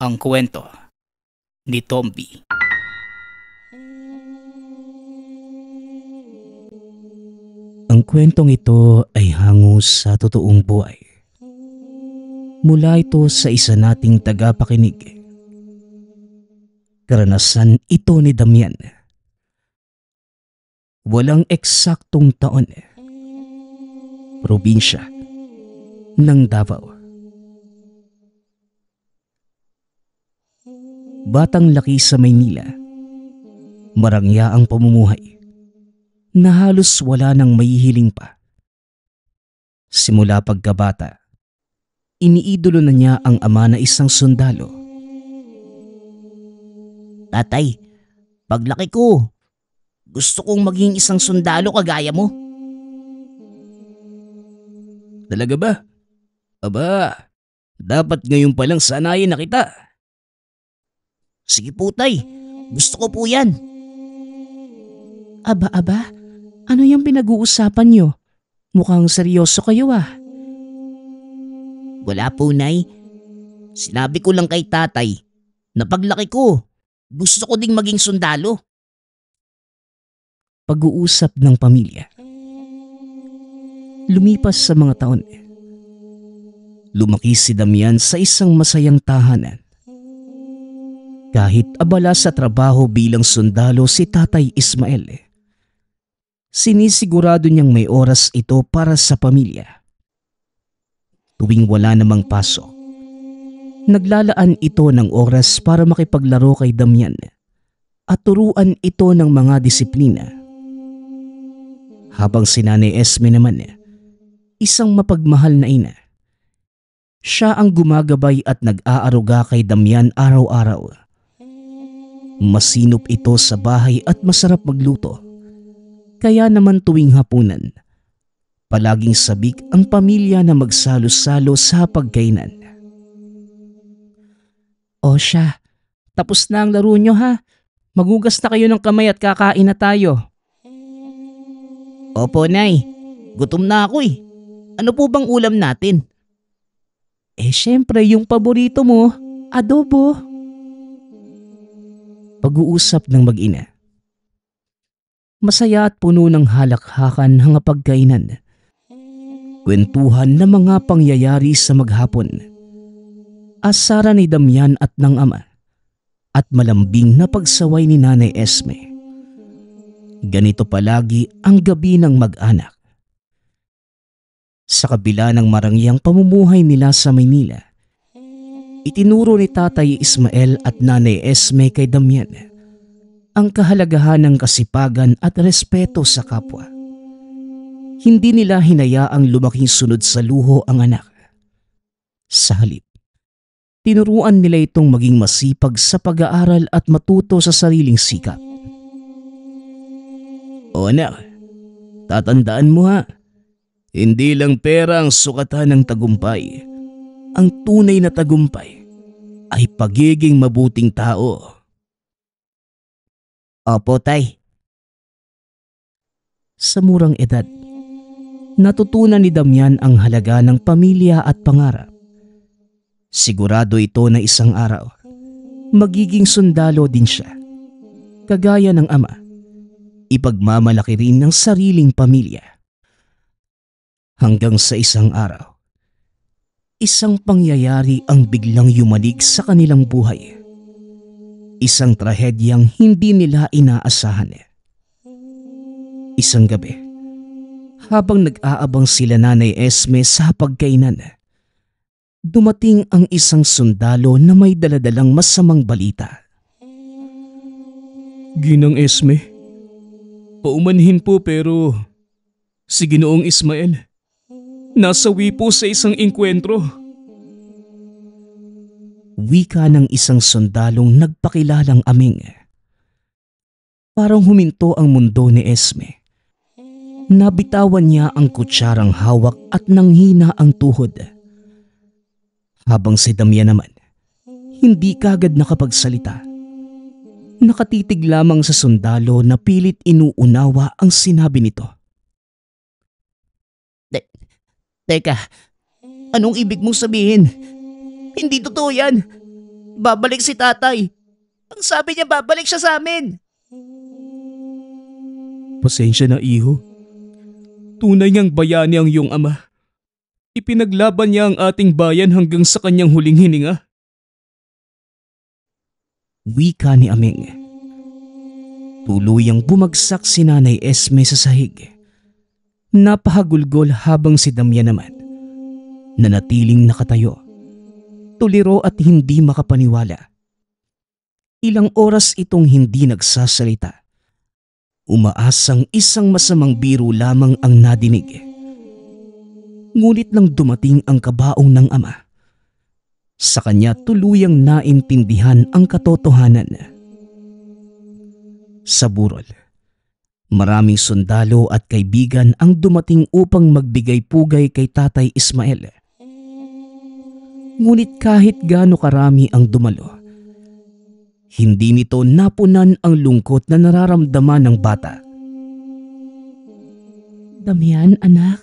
Ang kwento ni Tomby. Ang kwentong ito ay hango sa totoong buhay. Mula ito sa isa nating tagapakinig. Karanasan ito ni Damian. Walang eksaktong taon. Probinsya ng Davao. Batang laki sa Maynila. Marangya ang pamumuhay na halos wala nang maihiling pa. Simula pagkabata, iniidolo na niya ang ama na isang sundalo. Tatay, paglaki ko, gusto kong maging isang sundalo kagaya mo. Talaga ba? Aba, dapat ngayon pa lang sanayin na kita. Sige po tay, gusto ko po yan. Aba, ano yung pinag-uusapan nyo? Mukhang seryoso kayo ah. Wala po nay, sinabi ko lang kay tatay na paglaki ko, gusto ko ding maging sundalo. Pag-uusap ng pamilya. Lumipas sa mga taon. Lumaki si Damian sa isang masayang tahanan. Kahit abala sa trabaho bilang sundalo si Tatay Ismael, sinisigurado niyang may oras ito para sa pamilya. Tuwing wala namang pasok, naglalaan ito ng oras para makipaglaro kay Damian at turuan ito ng mga disiplina. Habang si Nanay Esme naman, isang mapagmahal na ina. Siya ang gumagabay at nag-aaruga kay Damian araw-araw. Masinop ito sa bahay at masarap magluto. Kaya naman tuwing hapunan, palaging sabik ang pamilya na magsalo-salo sa pagkainan. O siya, tapos na ang laro nyo ha. Magugas na kayo ng kamay at kakain na tayo. Opo nay, gutom na ako eh. Ano po bang ulam natin? Syempre yung paborito mo, adobo. Pag-uusap ng mag-ina. Masaya at puno ng halakhakan ang pagkainan. Kwentuhan ng mga pangyayari sa maghapon. Asara ni Damian at ng ama. At malambing na pagsaway ni Nanay Esme. Ganito palagi ang gabi ng mag-anak. Sa kabila ng marangyang pamumuhay nila sa Maynila, itinuro ni Tatay Ismael at Nanay Esme kay Damian ang kahalagahan ng kasipagan at respeto sa kapwa. Hindi nila hinayaang lumaking sunod sa luho ang anak. Sa halip, tinuruan nila itong maging masipag sa pag-aaral at matuto sa sariling sikap. O anak, tatandaan mo ha, hindi lang pera ang sukatan ng tagumpay. Ang tunay na tagumpay ay pagiging mabuting tao. Opo tay. Sa murang edad, natutunan ni Damian ang halaga ng pamilya at pangarap. Sigurado ito na isang araw, magiging sundalo din siya. Kagaya ng ama, ipagmamalaki rin ng sariling pamilya. Hanggang sa isang araw, isang pangyayari ang biglang yumanig sa kanilang buhay. Isang trahedyang hindi nila inaasahan. Isang gabi, habang nag-aabang sila Nanay Esme sa pagkainan, dumating ang isang sundalo na may daladalang masamang balita. Ginang Esme, paumanhin po pero si Ginoong Ismael nasawi po sa isang engkwentro. Wika ng isang sundalong nagpakilalang aming. Parang huminto ang mundo ni Esme. Nabitawan niya ang kutsarang hawak at nanghina ang tuhod. Habang si Damian naman, hindi kagad nakapagsalita. Nakatitig lamang sa sundalo na pilit inuunawa ang sinabi nito. Teka, anong ibig mong sabihin? Hindi totoo yan. Babalik si tatay. Ang sabi niya babalik siya sa amin. Pasensya na, iho. Tunay ngang bayani ang iyong ama. Ipinaglaban niya ang ating bayan hanggang sa kanyang huling hininga. Wika ni Aming. Tuluyang bumagsak si Nanay Esme sa sahig. Napahagulgol habang si Damian naman, nanatiling nakatayo, tuliro at hindi makapaniwala. Ilang oras itong hindi nagsasalita. Umaasang isang masamang biro lamang ang nadinig. Ngunit nang dumating ang kabaong ng ama, sa kanya tuluyang naintindihan ang katotohanan. Sa burol, maraming sundalo at kaibigan ang dumating upang magbigay pugay kay Tatay Ismael. Ngunit kahit gaano karami ang dumalo, hindi nito napunan ang lungkot na nararamdaman ng bata. Damian, anak,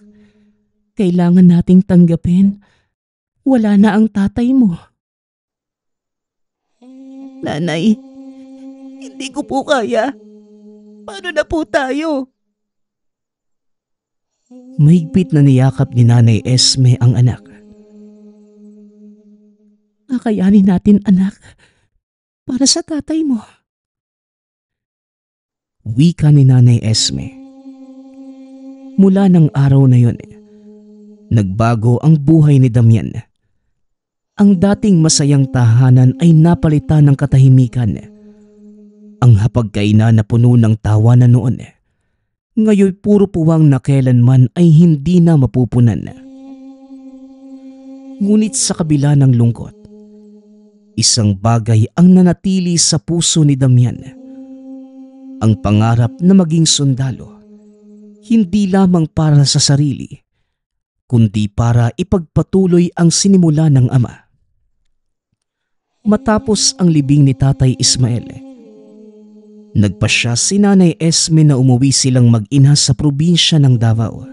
kailangan nating tanggapin. Wala na ang tatay mo. Nanay, hindi ko po kaya. Paano na po tayo? Mahigpit na niyakap ni Nanay Esme ang anak. Kakayanin natin, anak. Para sa tatay mo. Wika ni Nanay Esme. Mula ng araw na yon, nagbago ang buhay ni Damian. Ang dating masayang tahanan ay napalitan ng katahimikan. Ang hapagkainan na puno ng tawanan noon, ngayon puro puwang na kailanman ay hindi na mapupunan. Ngunit sa kabila ng lungkot, isang bagay ang nanatili sa puso ni Damian. Ang pangarap na maging sundalo, hindi lamang para sa sarili, kundi para ipagpatuloy ang sinimula ng ama. Matapos ang libing ni Tatay Ismael, nagpasya si Nanay Esme na umuwi silang mag-ina sa probinsya ng Davao.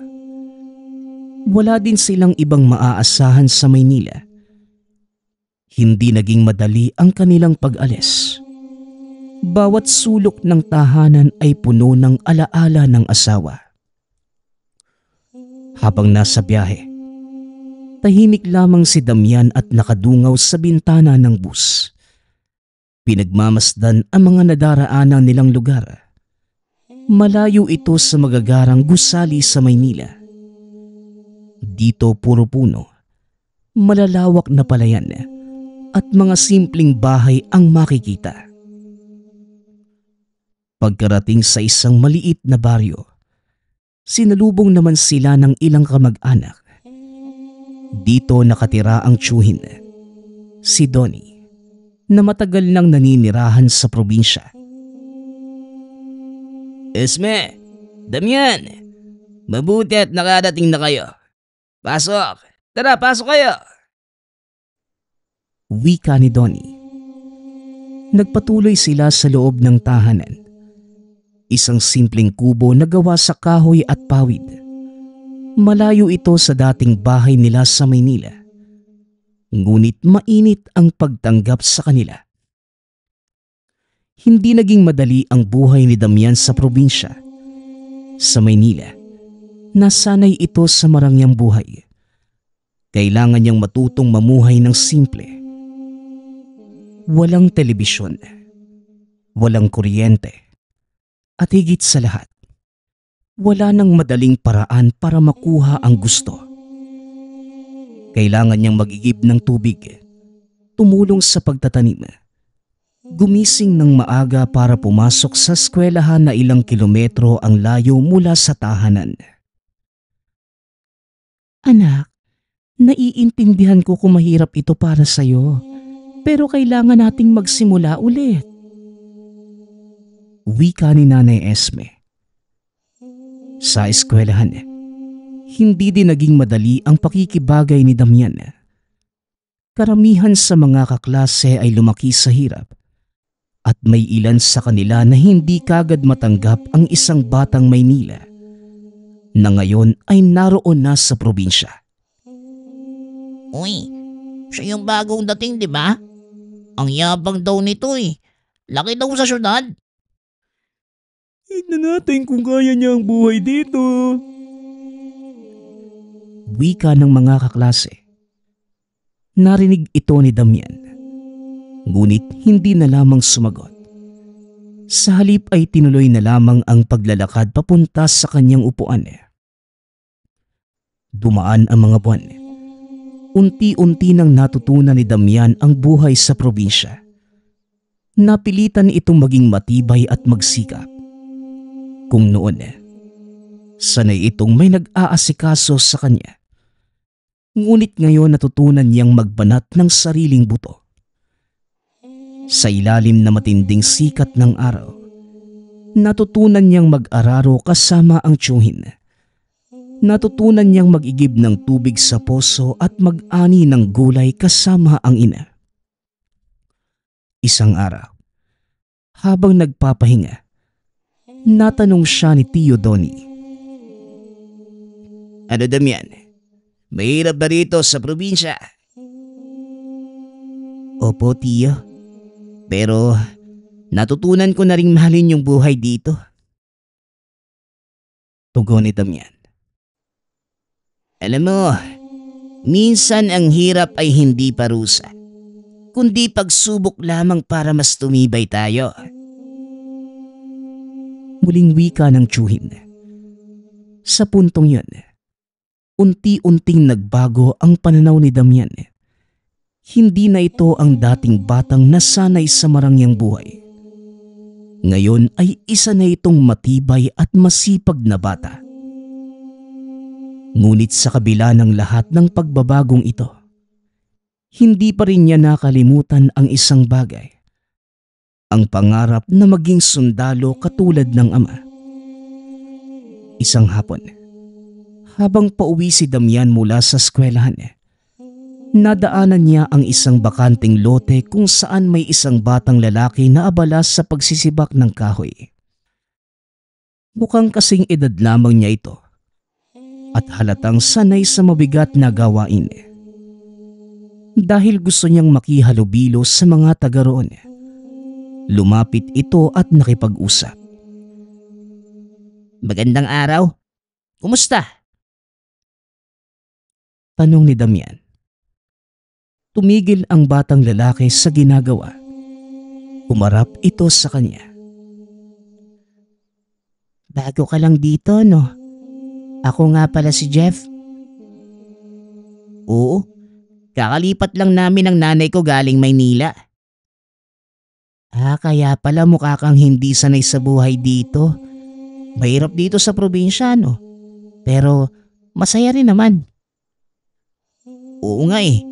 Wala din silang ibang maaasahan sa Maynila. Hindi naging madali ang kanilang pag-alis. Bawat sulok ng tahanan ay puno ng alaala ng asawa. Habang nasa biyahe, tahimik lamang si Damian at nakadungaw sa bintana ng bus. Pinagmamasdan ang mga nadaraanan nilang lugar. Malayo ito sa magagarang gusali sa Maynila. Dito puro puno, malalawak na palayan at mga simpleng bahay ang makikita. Pagkarating sa isang maliit na baryo, sinalubong naman sila ng ilang kamag-anak. Dito nakatira ang tiyuhin, si Donnie, na matagal nang naninirahan sa probinsya. Esme, Damian, mabuti at nakadating na kayo. Pasok! Tara, pasok kayo! Wika ni Donnie. Nagpatuloy sila sa loob ng tahanan. Isang simpleng kubo na gawa sa kahoy at pawid. Malayo ito sa dating bahay nila sa Maynila. Ngunit mainit ang pagtanggap sa kanila. Hindi naging madali ang buhay ni Damian sa probinsya. Sa Maynila, nasanay ito sa marangyang buhay. Kailangan niyang matutong mamuhay ng simple. Walang telebisyon, walang kuryente, at higit sa lahat, wala nang madaling paraan para makuha ang gusto. Kailangan niyang mag-igib ng tubig, tumulong sa pagtatanim, gumising ng maaga para pumasok sa eskwelahan na ilang kilometro ang layo mula sa tahanan. Anak, naiintindihan ko kung mahirap ito para sa'yo. Pero kailangan nating magsimula ulit. Wika ni Nanay Esme. Sa eskwelahan, hindi din naging madali ang pakikibagay ni Damian. Karamihan sa mga kaklase ay lumaki sa hirap at may ilan sa kanila na hindi kagad matanggap ang isang batang Maynila na ngayon ay naroon na sa probinsya. Uy, siya yung bagong dating, di ba? Ang yabang daw nito eh. Laki daw sa syudad. Tignan natin kung kaya niya ang buhay dito. Wika ng mga kaklase. Narinig ito ni Damian. Ngunit hindi na lamang sumagot. Sa halip ay tinuloy na lamang ang paglalakad papunta sa kanyang upuan. Dumaan ang mga buwan. Unti-unti nang natutunan ni Damian ang buhay sa probinsya. Napilitan itong maging matibay at magsikap. Kung noon, sanay itong may nag-aasikaso sa kanya. Ngunit ngayon natutunan niyang magbanat ng sariling buto. Sa ilalim na matinding sikat ng araw, natutunan niyang mag-araro kasama ang tiyuhin. Natutunan niyang mag-igib ng tubig sa poso at mag-ani ng gulay kasama ang ina. Isang araw, habang nagpapahinga, natanong siya ni Tio Donnie. Ano Damian? Mahirap ba rito sa probinsya? Opo, Tio. Pero natutunan ko na ring mahalin yung buhay dito. Tugon ni Damian. Alam mo, minsan ang hirap ay hindi parusa, kundi pagsubok lamang para mas tumibay tayo. Muling wika ng tiyuhin. Sa puntong yun, unti-unting nagbago ang pananaw ni Damian. Hindi na ito ang dating batang nasanay sa marangyang buhay. Ngayon ay isa na itong matibay at masipag na bata. Ngunit sa kabila ng lahat ng pagbabagong ito, hindi pa rin niya nakalimutan ang isang bagay. Ang pangarap na maging sundalo katulad ng ama. Isang hapon, habang pauwi si Damian mula sa eskwelahan, nadaanan niya ang isang bakanting lote kung saan may isang batang lalaki na abala sa pagsisibak ng kahoy. Mukhang kasing edad lamang niya ito at halatang sanay sa mabigat na gawain. Dahil gusto niyang makihalubilo sa mga taga roon, lumapit ito at nakipag-usap. Magandang araw. Kumusta? Tanong ni Damian. Tumigil ang batang lalaki sa ginagawa. Umarap ito sa kanya. Bago ka lang dito, no? Ako nga pala si Jeff. Oo, kakalipat lang namin ng nanay ko galing Maynila. Kaya pala mukha kang hindi sanay sa buhay dito. Mahirap dito sa probinsya, no? Pero masaya rin naman. Oo nga eh.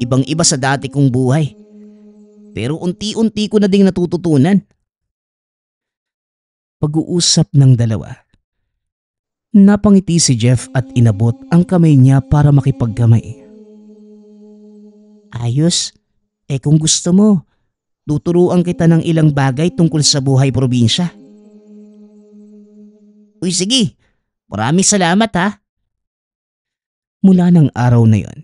Ibang-iba sa dati kong buhay. Pero unti-unti ko na ding natututunan. Pag-uusap ng dalawa. Napangiti si Jeff at inabot ang kamay niya para makipagkamay. Ayos. Kung gusto mo, tuturuan kita ng ilang bagay tungkol sa buhay probinsya. Uy sige, maraming salamat ha. Mula ng araw na yon,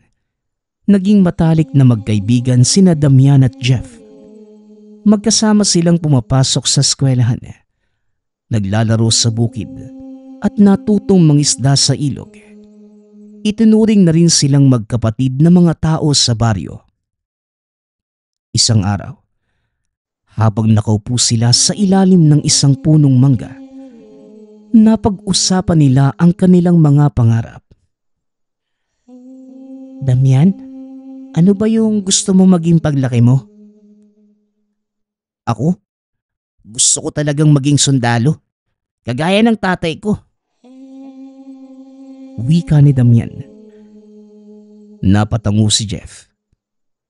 naging matalik na magkaibigan sina Damian at Jeff. Magkasama silang pumapasok sa eskwelahan, naglalaro sa bukid at natutong mangisda sa ilog. Itinuring na rin silang magkapatid na mga tao sa baryo. Isang araw, habang nakaupo sila sa ilalim ng isang punong mangga, napag-usapan nila ang kanilang mga pangarap. Damian, ano ba yung gusto mo maging paglaki mo? Ako? Gusto ko talagang maging sundalo. Kagaya ng tatay ko. Wika ni Damian. Napatango si Jeff.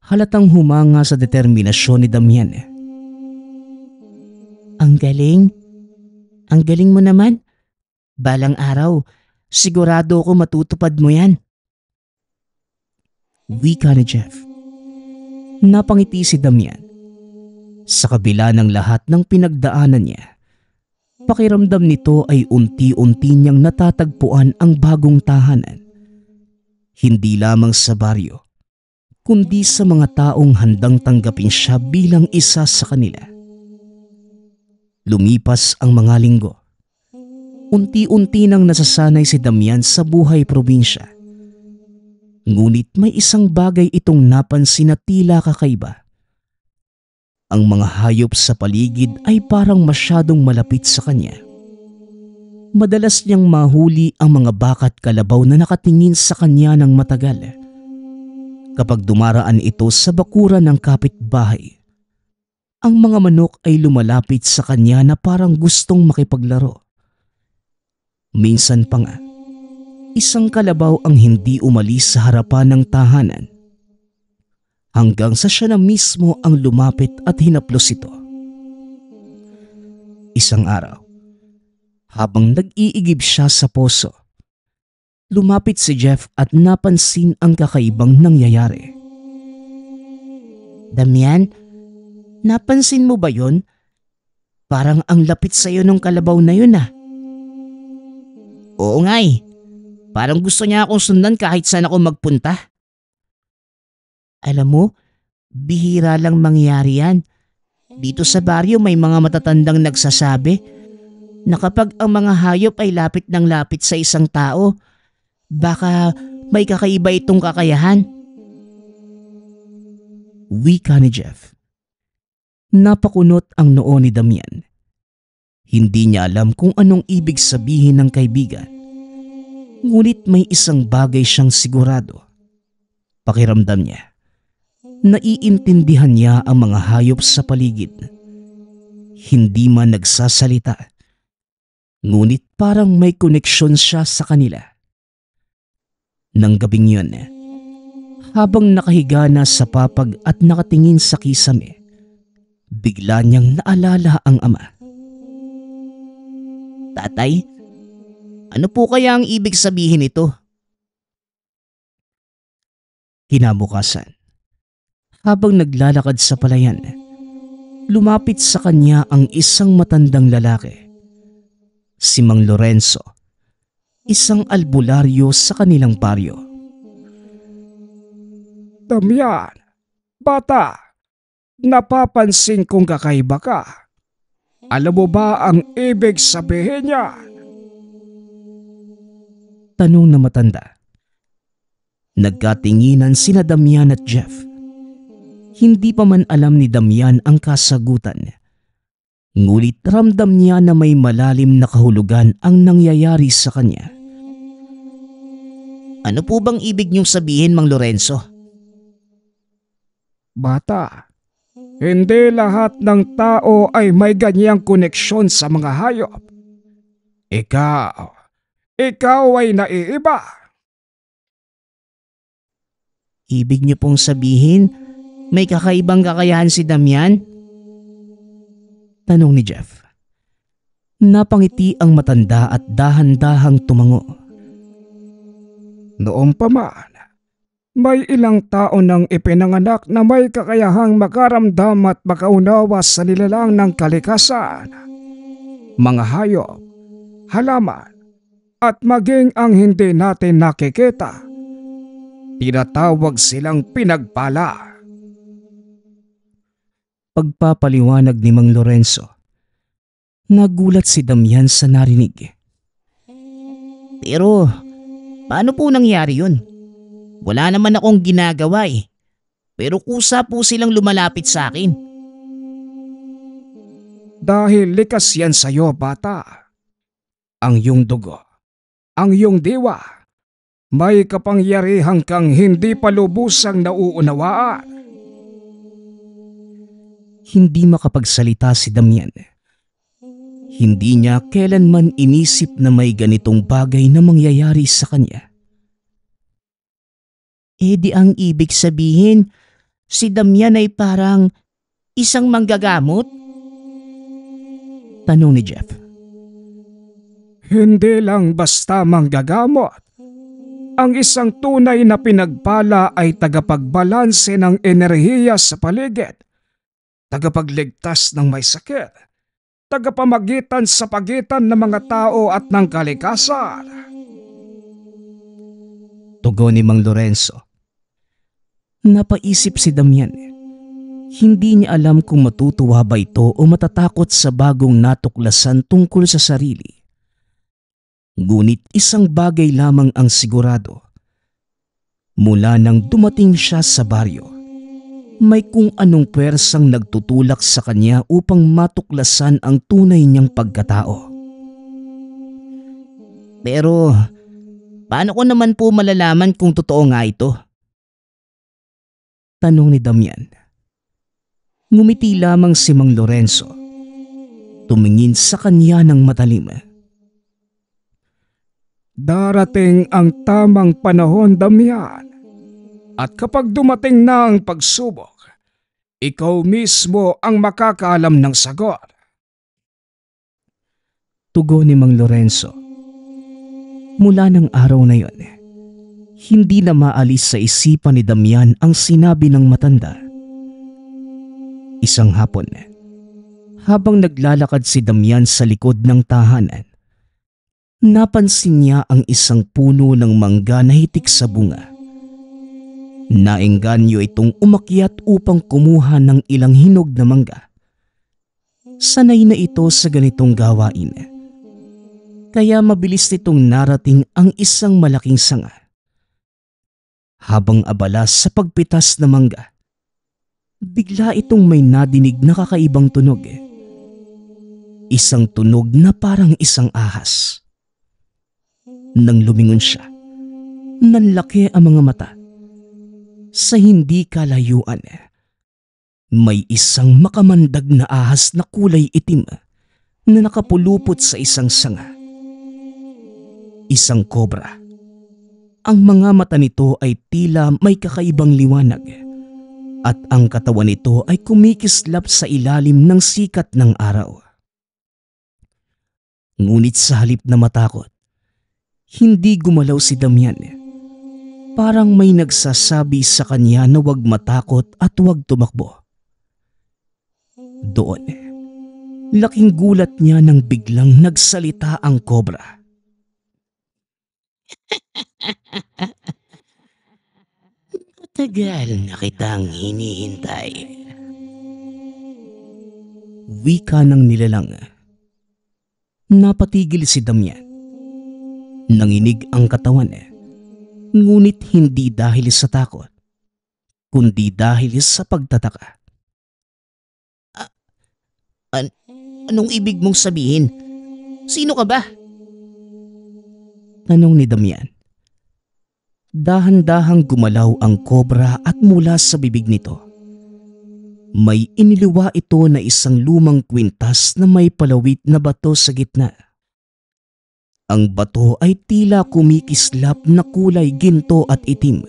Halatang humanga sa determinasyon ni Damian. Ang galing. Ang galing mo naman. Balang araw, sigurado ako matutupad mo yan. Wika ni Jeff. Napangiti si Damian. Sa kabila ng lahat ng pinagdaanan niya, pakiramdam nito ay unti-unti niyang natatagpuan ang bagong tahanan. Hindi lamang sa baryo, kundi sa mga taong handang tanggapin siya bilang isa sa kanila. Lumipas ang mga linggo. Unti-unti nang nasasanay si Damian sa buhay probinsya. Ngunit may isang bagay itong napansin na tila kakaiba. Ang mga hayop sa paligid ay parang masyadong malapit sa kanya. Madalas niyang mahuli ang mga baka at kalabaw na nakatingin sa kanya ng matagal. Kapag dumaraan ito sa bakuran ng kapitbahay, ang mga manok ay lumalapit sa kanya na parang gustong makipaglaro. Minsan pa nga, isang kalabaw ang hindi umalis sa harapan ng tahanan hanggang sa siya na mismo ang lumapit at hinaplos ito. Isang araw, habang nag-iigib siya sa poso, lumapit si Jeff at napansin ang kakaibang nangyayari. Damian, napansin mo ba yon? Parang ang lapit sa'yo ng kalabaw na yun ah. Oo nga eh. Parang gusto niya akong sundan kahit saan ako magpunta. Alam mo, bihira lang mangyari yan. Dito sa baryo may mga matatandang nagsasabi na kapag ang mga hayop ay lapit ng lapit sa isang tao, baka may kakaiba itong kakayahan. Wika ni Jeff. Napakunot ang noo ni Damian. Hindi niya alam kung anong ibig sabihin ng kaibigan. Ngunit may isang bagay siyang sigurado. Pakiramdam niya, naiintindihan niya ang mga hayop sa paligid. Hindi man nagsasalita, ngunit parang may koneksyon siya sa kanila. Nang gabing yun, habang nakahiga na sa papag at nakatingin sa kisame, bigla niyang naalala ang ama. Tatay, ano po kaya ang ibig sabihin nito? Kinabukasan, habang naglalakad sa palayan, lumapit sa kanya ang isang matandang lalaki. Si Mang Lorenzo, isang albularyo sa kanilang baryo. Damian, bata, napapansin kong kakaiba ka. Alam mo ba ang ibig sabihin niya? Tanong na matanda. Nagkatinginan sina Damian at Jeff. Hindi pa man alam ni Damian ang kasagutan. Ngunit ramdam niya na may malalim na kahulugan ang nangyayari sa kanya. Ano po bang ibig niyong sabihin, Mang Lorenzo? Bata, hindi lahat ng tao ay may ganyang koneksyon sa mga hayop. Ikaw ay naiiba. Ibig niyo pong sabihin, may kakaibang kakayahan si Damian? Tanong ni Jeff. Napangiti ang matanda at dahan-dahang tumango. Noong pa man, may ilang tao nang ipinanganak na may kakayahang makaramdam at makaunawa sa nilalang ng kalikasan. Mga hayop, halaman, at maging ang hindi natin nakikita. Tinatawag silang pinagpala. Pagpapaliwanag ni Mang Lorenzo, nagulat si Damian sa narinig. Pero, paano po nangyari yun? Wala naman akong ginagawa eh. Pero kusa po silang lumalapit sa akin. Dahil likas yan sa'yo, bata. Ang iyong dugo, ang iyong diwa, may kapangyarihan kang hindi pa lubusang nauunawaan. Hindi makapagsalita si Damian. Hindi niya kailanman inisip na may ganitong bagay na mangyayari sa kanya. Di ang ibig sabihin, si Damian ay parang isang manggagamot? Tanong ni Jeff. Hindi lang basta manggagamot. Ang isang tunay na pinagpala ay tagapagbalanse ng enerhiya sa paligid, tagapagligtas ng may sakit, tagapamagitan sa pagitan ng mga tao at ng kalikasan. Tugon ni Mang Lorenzo. Napaisip si Damian. Hindi niya alam kung matutuwa ba ito o matatakot sa bagong natuklasan tungkol sa sarili. Ngunit isang bagay lamang ang sigurado. Mula nang dumating siya sa baryo, may kung anong pwersang nagtutulak sa kanya upang matuklasan ang tunay niyang pagkatao. Pero paano ko naman po malalaman kung totoo nga ito? Tanong ni Damian. Ngumiti lamang si Mang Lorenzo. Tumingin sa kanya ng matalim. Darating ang tamang panahon, Damian. At kapag dumating na ang pagsubok, ikaw mismo ang makakaalam ng sagot. Tugon ni Mang Lorenzo. Mula ng araw na yon, hindi na maalis sa isipan ni Damian ang sinabi ng matanda. Isang hapon, habang naglalakad si Damian sa likod ng tahanan, napansin niya ang isang puno ng mangga na hitik sa bunga. Naengganyo itong umakyat upang kumuha ng ilang hinog na mangga. Sanay na ito sa ganitong gawain. Kaya mabilis nitong narating ang isang malaking sanga. Habang abala sa pagpitas ng mangga, bigla itong may nadinig na kakaibang tunog. Isang tunog na parang isang ahas. Nang lumingon siya, nanlaki ang mga mata. Sa hindi kalayuan, may isang makamandag na ahas na kulay itim na nakapulupot sa isang sanga. Isang kobra. Ang mga mata nito ay tila may kakaibang liwanag at ang katawan nito ay kumikislap sa ilalim ng sikat ng araw. Ngunit sa halip na matakot, hindi gumalaw si Damian. Parang may nagsasabi sa kanya na huwag matakot at huwag tumakbo. Doon, laking gulat niya nang biglang nagsalita ang kobra. Matagal na kitang hinihintay. Wika ng nilalang. Napatigil si Damian. Nanginig ang katawan. Ngunit hindi dahil sa takot, kundi dahil sa pagtataka. Anong ibig mong sabihin? Sino ka ba? Tanong ni Damian. Dahan-dahang gumalaw ang kobra at mula sa bibig nito, may iniliwa ito na isang lumang kwintas na may palawit na bato sa gitna. Ang bato ay tila kumikislap na kulay ginto at itim.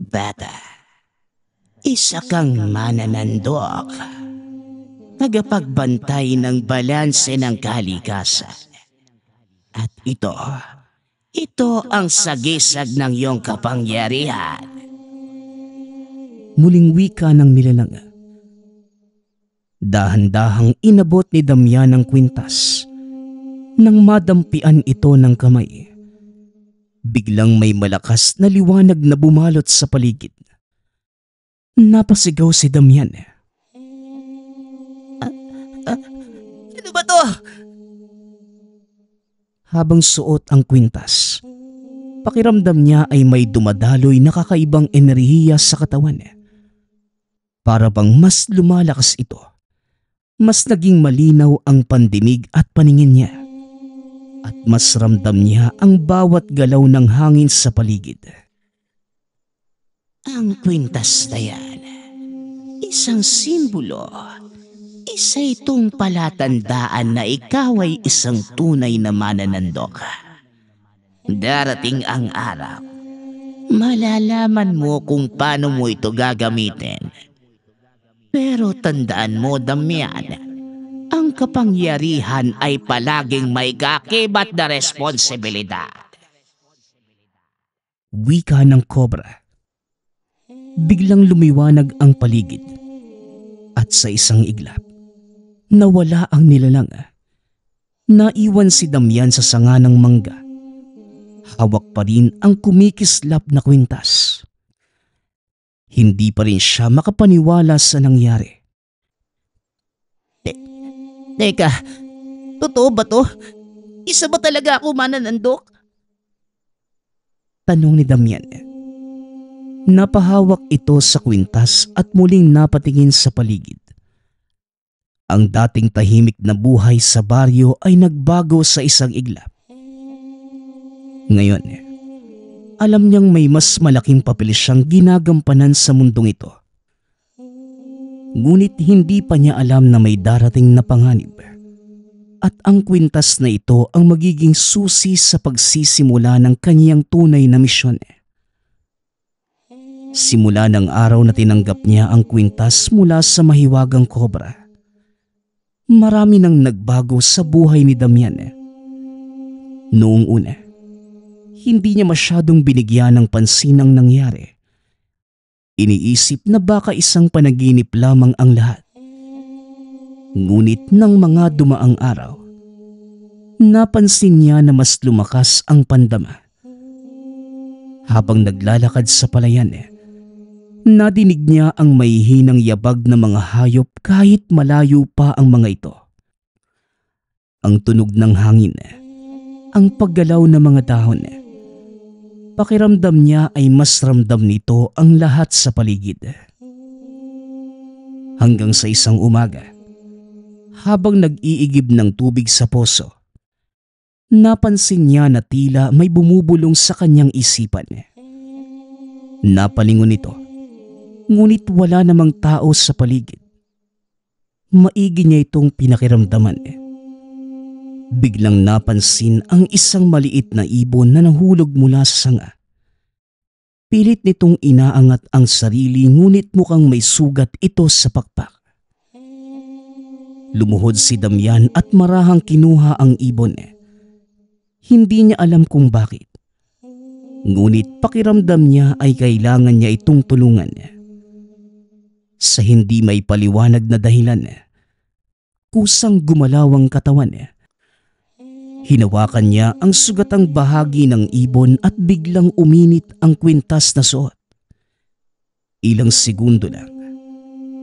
Bata, isa kang mananandok. Tagapagbantay ng balanse ng kalikasan. At ito ang sagisag ng iyong kapangyarihan. Muling wika ng nilalang. Dahan-dahang inabot ni Damian ang kwintas. Nang madampian ito ng kamay, biglang may malakas na liwanag na bumalot sa paligid. Napasigaw si Damian. Ano ba to? Habang suot ang kwintas, pakiramdam niya ay may dumadaloy na kakaibang enerhiya sa katawan. Para bang mas lumalakas ito, mas naging malinaw ang pandinig at paningin niya. At mas ramdam niya ang bawat galaw ng hangin sa paligid. Ang kwintas na yan, isang simbolo. Isa itong palatandaan na ikaw ay isang tunay na mananandok. Darating ang araw, malalaman mo kung paano mo ito gagamitin. Pero tandaan mo, Damian, ang kapangyarihan ay palaging may kakibat na responsibilidad. Wika ng kobra. Biglang lumiwanag ang paligid. At sa isang iglap, nawala ang nilalang. Naiwan si Damian sa sanga ng mangga. Hawak pa rin ang kumikislap na kwintas. Hindi pa rin siya makapaniwala sa nangyari. Teka, totoo ba to? Isa ba talaga ako mananandok? Tanong ni Damian. Napahawak ito sa kwintas at muling napatingin sa paligid. Ang dating tahimik na buhay sa baryo ay nagbago sa isang iglap. Ngayon, alam niyang may mas malaking papel siyang ginagampanan sa mundong ito. Ngunit hindi pa niya alam na may darating na panganib. At ang kwintas na ito ang magiging susi sa pagsisimula ng kanyang tunay na misyon. Simula ng araw na tinanggap niya ang kwintas mula sa mahiwagang kobra, marami nang nagbago sa buhay ni Damian. Noong una, hindi niya masyadong binigyan ng pansin ang nangyari. Iniisip na baka isang panaginip lamang ang lahat. Ngunit ng mga dumaang araw, napansin niya na mas lumakas ang pandama. Habang naglalakad sa palayan, nadinig niya ang mahihinang yabag ng mga hayop kahit malayo pa ang mga ito. Ang tunog ng hangin, ang paggalaw ng mga dahon. Pakiramdam niya ay mas ramdam nito ang lahat sa paligid. Hanggang sa isang umaga, habang nag-iigib ng tubig sa poso, napansin niya na tila may bumubulong sa kanyang isipan. Napalingon ito, ngunit wala namang tao sa paligid. Maigi niya itong pinakiramdaman. Biglang napansin ang isang maliit na ibon na nahulog mula sa sanga. Pilit nitong inaangat ang sarili ngunit mukhang may sugat ito sa pakpak. Lumuhod si Damian at marahang kinuha ang ibon. Hindi niya alam kung bakit. Ngunit pakiramdam niya ay kailangan niya itong tulungan. Sa hindi may paliwanag na dahilan, kusang gumalaw ang katawan. Hinawakan niya ang sugatang bahagi ng ibon at biglang uminit ang kwintas na suot. Ilang segundo lang,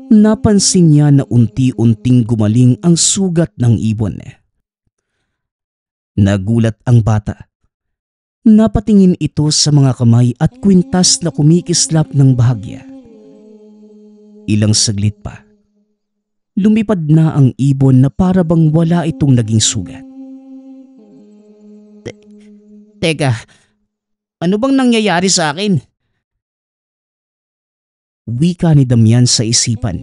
napansin niya na unti-unting gumaling ang sugat ng ibon. Nagulat ang bata. Napatingin ito sa mga kamay at kwintas na kumikislap ng bahagya. Ilang saglit pa, lumipad na ang ibon na para bang wala itong naging sugat. Teka, ano bang nangyayari sa akin? Wika ni Damian sa isipan.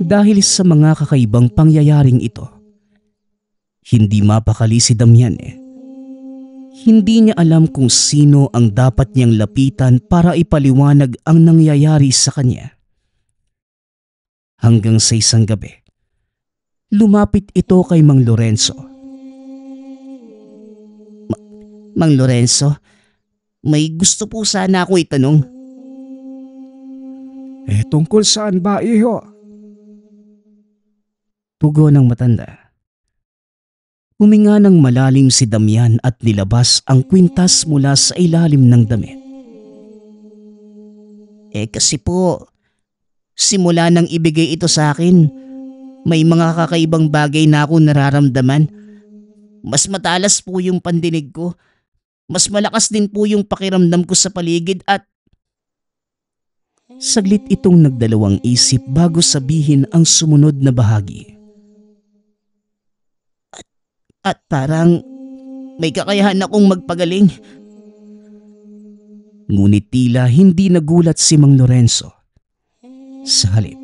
Dahil sa mga kakaibang pangyayaring ito, hindi mapakali si Damian. Hindi niya alam kung sino ang dapat niyang lapitan para ipaliwanag ang nangyayari sa kanya. Hanggang sa isang gabi, lumapit ito kay Mang Lorenzo. Mang Lorenzo, may gusto po sana ako itanong. Tungkol saan ba, iho? Tugon ng matanda. Huminga ng malalim si Damian at nilabas ang kwintas mula sa ilalim ng damit. Kasi po, simula nang ibigay ito sa akin, may mga kakaibang bagay na ako nararamdaman. Mas matalas po yung pandinig ko. Mas malakas din po yung pakiramdam ko sa paligid at… Saglit itong nagdalawang isip bago sabihin ang sumunod na bahagi. At parang may kakayahan akong magpagaling. Ngunit tila hindi nagulat si Mang Lorenzo. Sa halip,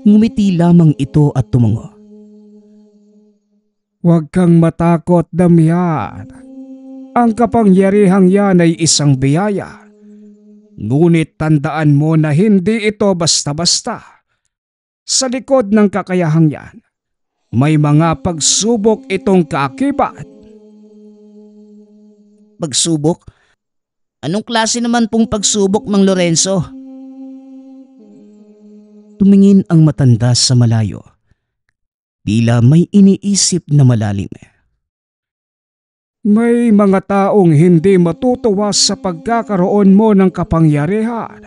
ngumiti lamang ito at tumango. Huwag kang matakot, Damian. Ang kapangyarihang yan ay isang biyaya. Ngunit tandaan mo na hindi ito basta-basta. Sa likod ng kakayahang yan, may mga pagsubok itong kaakibat. Pagsubok? Anong klase naman pong pagsubok, Mang Lorenzo? Tumingin ang matanda sa malayo. Tila may iniisip na malalim. May mga taong hindi matutuwa sa pagkakaroon mo ng kapangyarihan.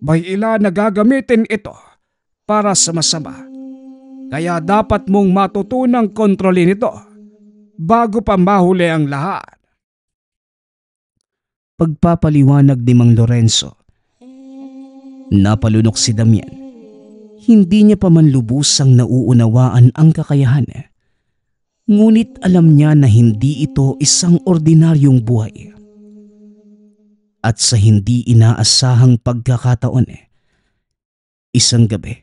May ilan na gagamitin ito para sa masama. Kaya dapat mong matutunang kontrolin ito bago pa mahuli ang lahat. Pagpapaliwanag ni Mang Lorenzo. Napalunok si Damian. Hindi niya pa man lubusang nauunawaan ang kakayahan. Ngunit alam niya na hindi ito isang ordinaryong buhay. At sa hindi inaasahang pagkakataon, isang gabi,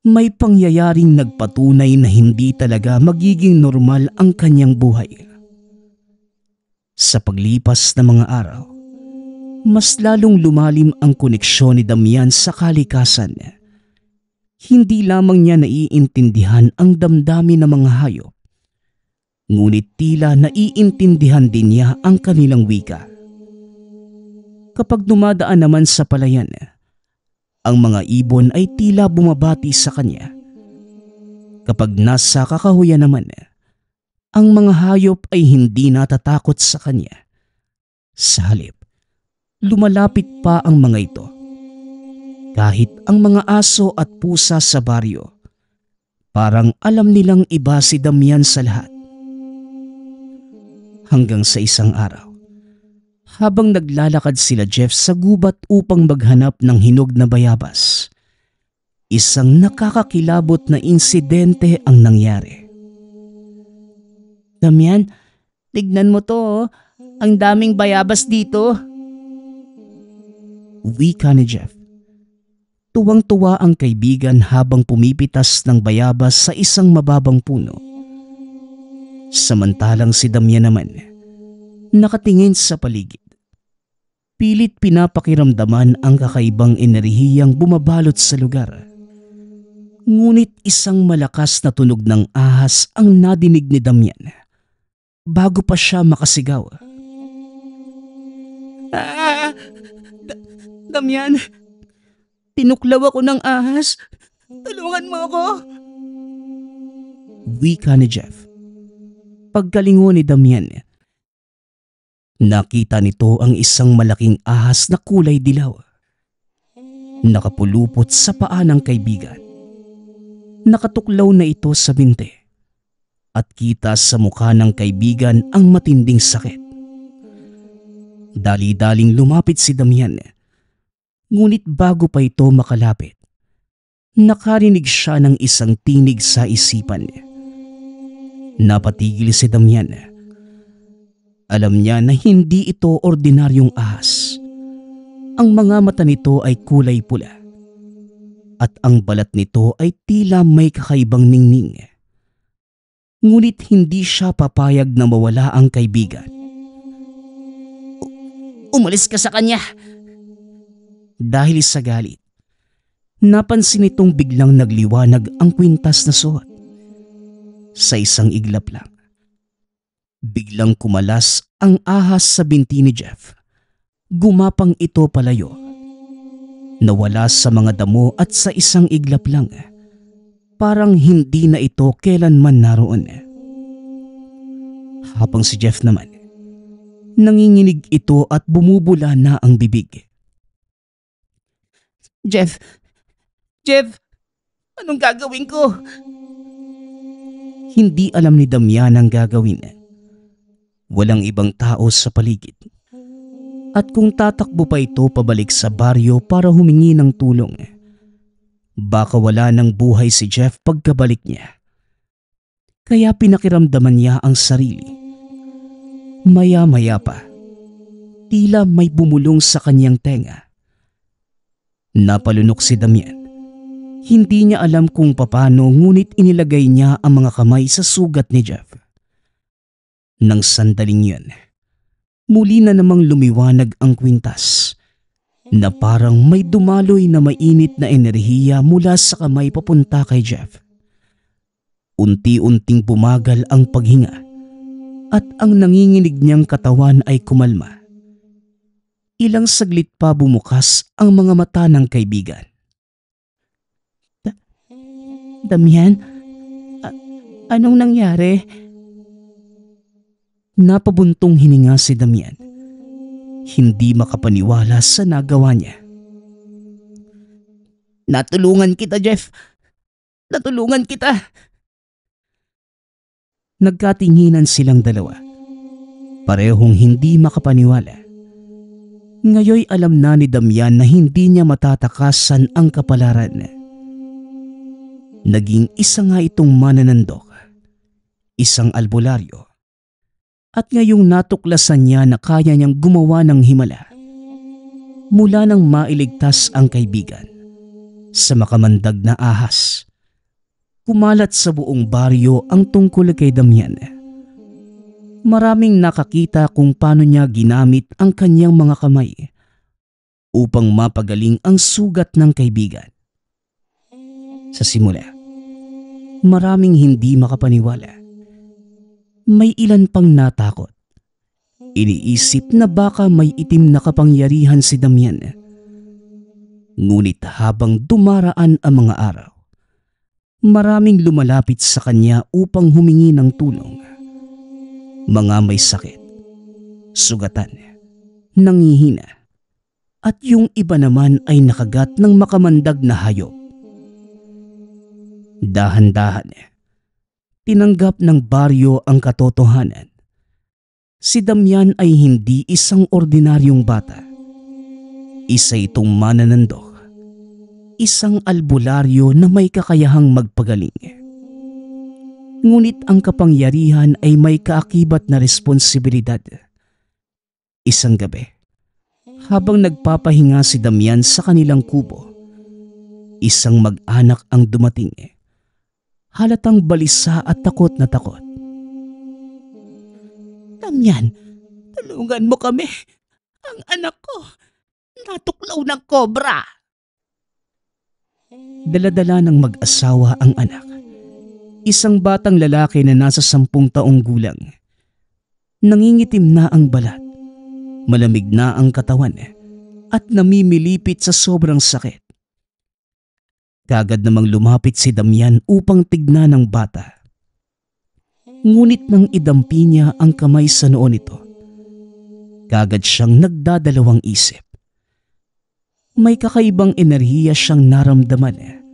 may pangyayaring nagpatunay na hindi talaga magiging normal ang kanyang buhay. Sa paglipas ng mga araw, mas lalong lumalim ang koneksyon ni Damian sa kalikasan. Hindi lamang niya naiintindihan ang damdamin ng mga hayop, ngunit tila naiintindihan din niya ang kanilang wika. Kapag dumadaan naman sa palayan, ang mga ibon ay tila bumabati sa kanya. Kapag nasa kakahuyan naman, ang mga hayop ay hindi natatakot sa kanya. Sa halip, lumalapit pa ang mga ito. Kahit ang mga aso at pusa sa baryo, parang alam nilang iba si Damian sa lahat. Hanggang sa isang araw, habang naglalakad sila Jeff sa gubat upang maghanap ng hinog na bayabas, isang nakakakilabot na insidente ang nangyari. Damian, tignan mo to, ang daming bayabas dito. Wika ni Jeff. Tuwang-tuwa ang kaibigan habang pumipitas ng bayabas sa isang mababang puno. Samantalang si Damian naman, nakatingin sa paligid. Pilit pinapakiramdaman ang kakaibang enerhiyang bumabalot sa lugar. Ngunit isang malakas na tunog ng ahas ang nadinig ni Damian bago pa siya makasigaw. Damian, tinuklaw ako ng ahas. Tulungan mo ako. Wika ni Jeff. Pagkalingon ni Damian, nakita nito ang isang malaking ahas na kulay dilaw. Nakapulupot sa paa ng kaibigan. Nakatuklaw na ito sa binti. At kita sa mukha ng kaibigan ang matinding sakit. Dali-daling lumapit si Damian. Ngunit bago pa ito makalapit, nakarinig siya ng isang tinig sa isipan. Napatigil si Damian. Alam niya na hindi ito ordinaryong ahas. Ang mga mata nito ay kulay pula. At ang balat nito ay tila may kakaibang ningning. Ngunit hindi siya papayag na mawala ang kaibigan. Umalis ka sa kanya. Dahil sa galit, napansin nitong biglang nagliwanag ang kwintas na suot. Sa isang iglap lang, biglang kumalas ang ahas sa binti ni Jeff. Gumapang ito palayo. Nawala sa mga damo at sa isang iglap lang, parang hindi na ito kailanman naroon. Habang si Jeff naman, nanginginig ito at bumubula na ang bibig. Jeff, anong gagawin ko? Hindi alam ni Damian ang gagawin. Walang ibang tao sa paligid. At kung tatakbo pa ito pabalik sa baryo para humingi ng tulong, baka wala ng buhay si Jeff pagkabalik niya. Kaya pinakiramdaman niya ang sarili. Maya-maya pa, tila may bumulong sa kanyang tenga. Napalunok si Damian. Hindi niya alam kung paano, ngunit inilagay niya ang mga kamay sa sugat ni Jeff. Nang sandaling yun, muli na namang lumiwanag ang kwintas na parang may dumaloy na mainit na enerhiya mula sa kamay papunta kay Jeff. Unti-unting bumagal ang paghinga at ang nanginginig niyang katawan ay kumalma. Ilang saglit pa bumukas ang mga mata ng kaibigan. Damian, anong nangyari? Napabuntong hininga si Damian. Hindi makapaniwala sa nagawa niya. Natulungan kita, Jeff. Natulungan kita. Nagkatinginan silang dalawa. Parehong hindi makapaniwala. Ngayoy alam na ni Damian na hindi niya matatakasan ang kapalaran. Naging isa nga itong mananandok, isang albularyo. At ngayong natuklasan niya na kaya niyang gumawa ng himala mula nang mailigtas ang kaibigan sa makamandag na ahas. Kumalat sa buong baryo ang tungkol kay Damian. Maraming nakakita kung paano niya ginamit ang kanyang mga kamay upang mapagaling ang sugat ng kaibigan. Sa simula, maraming hindi makapaniwala. May ilan pang natakot. Iniisip na baka may itim na kapangyarihan si Damian. Ngunit habang dumaraan ang mga araw, maraming lumalapit sa kanya upang humingi ng tulong. Mga may sakit, sugatan, nangihina, at yung iba naman ay nakagat ng makamandag na hayop. Dahan-dahan, tinanggap ng baryo ang katotohanan. Si Damian ay hindi isang ordinaryong bata. Isa itong mananandok, isang albularyo na may kakayahang magpagaling. Ngunit ang kapangyarihan ay may kaakibat na responsibilidad. Isang gabi, habang nagpapahinga si Damian sa kanilang kubo, isang mag-anak ang dumating. Halatang balisa at takot na takot. Damian, tulungan mo kami. Ang anak ko, natuklaw ng kobra. Daladala ng mag-asawa ang anak. Isang batang lalaki na nasa 10 taong gulang. Nangingitim na ang balat, malamig na ang katawan, at namimilipit sa sobrang sakit. Kagad namang lumapit si Damian upang tignan ng bata. Ngunit nang idampi niya ang kamay sa noo nito, kagad siyang nagdadalawang isip. May kakaibang enerhiya siyang naramdaman.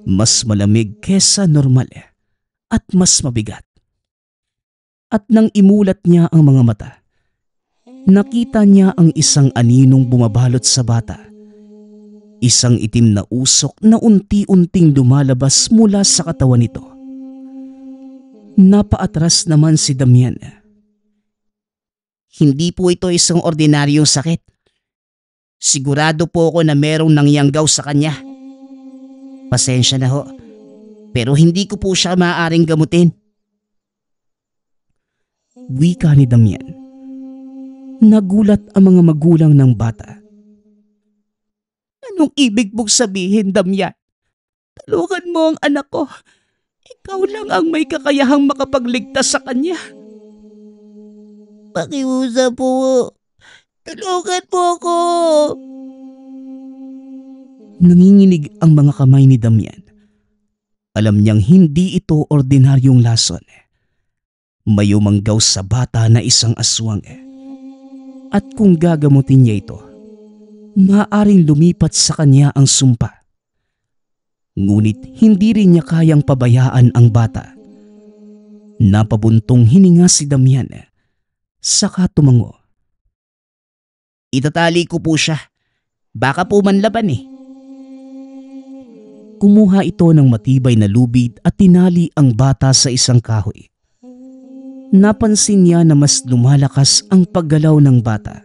Mas malamig kesa normal at mas mabigat. At nang imulat niya ang mga mata, nakita niya ang isang aninong bumabalot sa bata. Isang itim na usok na unti-unting lumalabas mula sa katawan nito. Napaatras naman si Damian. Hindi po ito isang ordinaryong sakit. Sigurado po ako na merong nangyanggaw sa kanya. Pasensya na ho, pero hindi ko po siya maaaring gamutin. Wika ni Damian. Nagulat ang mga magulang ng bata. Anong ibig mong sabihin, Damian? Tulungan mo ang anak ko. Ikaw lang ang may kakayahang makapagligtas sa kanya. Pakiusap po. Tulungan po ako. Nanginginig ang mga kamay ni Damian. Alam niyang hindi ito ordinaryong lason. May umanggaw sa bata na isang aswang. At kung gagamutin niya ito, maaaring lumipat sa kanya ang sumpa. Ngunit hindi rin niya kayang pabayaan ang bata. Napabuntong hininga si Damian, saka tumango. Itatali ko po siya. Baka po manlaban eh. Kumuha ito ng matibay na lubid at tinali ang bata sa isang kahoy. Napansin niya na mas lumalakas ang paggalaw ng bata,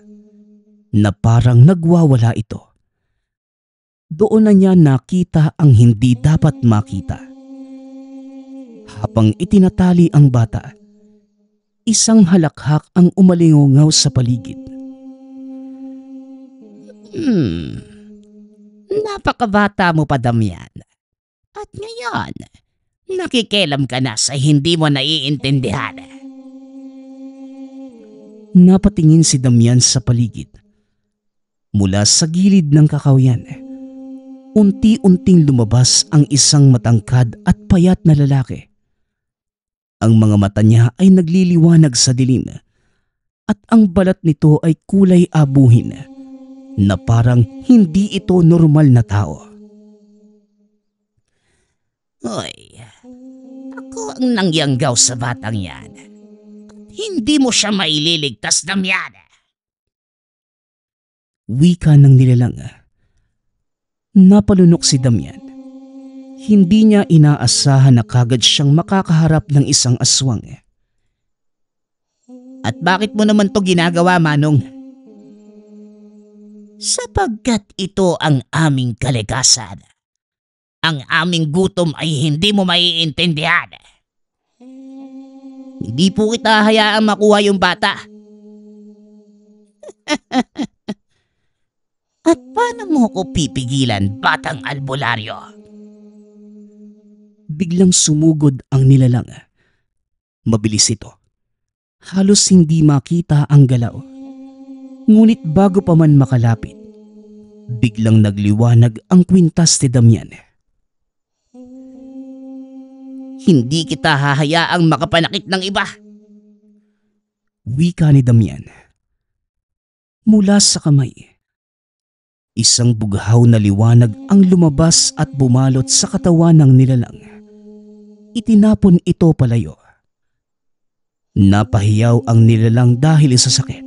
na parang nagwawala ito. Doon na niya nakita ang hindi dapat makita. Habang itinatali ang bata, isang halakhak ang umalingongaw sa paligid. Napakabata mo pa, Damian. At ngayon, nakikialam ka na sa hindi mo naiintindihan. Napatingin si Damian sa paligid. Mula sa gilid ng kakahuyan, unti-unting lumabas ang isang matangkad at payat na lalaki. Ang mga mata niya ay nagliliwanag sa dilim at ang balat nito ay kulay abuhin na parang hindi ito normal na tao. Hoy, ako ang nangyanggaw sa batang yan. Hindi mo siya maililigtas, Damian. Wika ng nilalang. Napalunok si Damian. Hindi niya inaasahan na kagad siyang makakaharap ng isang aswang. At bakit mo naman to ginagawa, Manong? Sapagkat ito ang aming kalikasan. Ang aming gutom ay hindi mo maiintindihan. Hindi po kita hayaang makuha yung bata. At paano mo ko pipigilan, batang albularyo? Biglang sumugod ang nilalang. Mabilis ito. Halos hindi makita ang galaw. Ngunit bago pa man makalapit, biglang nagliwanag ang kwintas ni Damian. Hindi kita hahayaang makapanakit ng iba. Wika ni Damian. Mula sa kamay, isang bughaw na liwanag ang lumabas at bumalot sa katawan ng nilalang. Itinapon ito palayo. Napahiyaw ang nilalang dahil sa sakit.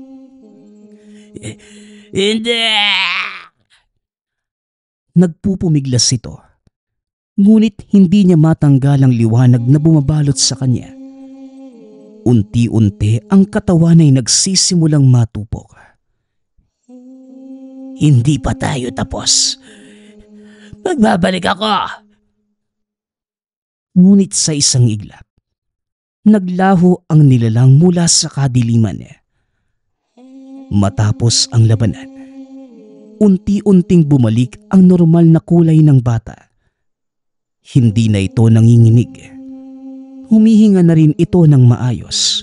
Hindi! Nagpupumiglas ito. Ngunit hindi niya matanggal ang liwanag na bumabalot sa kanya. Unti-unti ang katawan ay nagsisimulang matupok. Hindi pa tayo tapos. Magbabalik ako. Ngunit sa isang iglap, naglaho ang nilalang mula sa kadiliman. Matapos ang labanan, unti-unting bumalik ang normal na kulay ng bata. Hindi na ito nanginginig. Humihinga na rin ito ng maayos.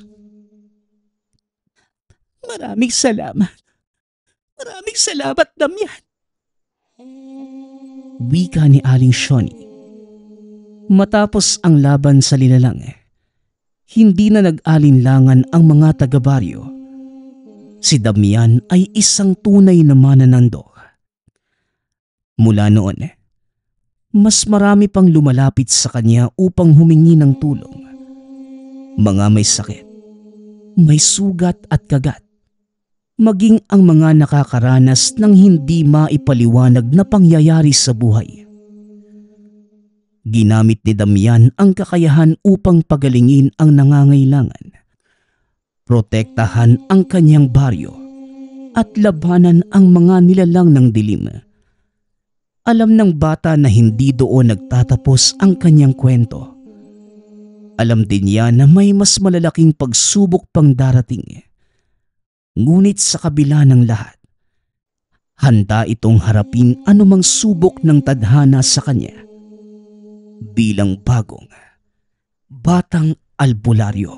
Maraming salamat. Maraming salamat, Damian. Wika ni Aling Shoni. Matapos ang laban sa nilalang, hindi na nag-alinlangan ang mga taga-baryo. Si Damian ay isang tunay na mananando. Mula noon, mas marami pang lumalapit sa kanya upang humingi ng tulong. Mga may sakit, may sugat at kagat, maging ang mga nakakaranas ng hindi maipaliwanag na pangyayari sa buhay. Ginamit ni Damian ang kakayahan upang pagalingin ang nangangailangan, protektahan ang kanyang baryo, at labanan ang mga nilalang ng dilim. Alam ng bata na hindi doon nagtatapos ang kanyang kwento. Alam din niya na may mas malalaking pagsubok pang darating. Ngunit sa kabila ng lahat, handa itong harapin anumang subok ng tadhana sa kanya bilang bagong batang albularyo.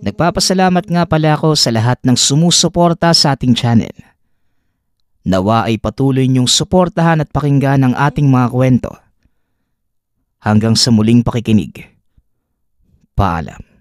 Nagpapasalamat nga pala ako sa lahat ng sumusuporta sa ating channel. Nawa ay patuloy niyong suportahan at pakinggan ang ating mga kwento. Hanggang sa muling pakikinig. Paalam.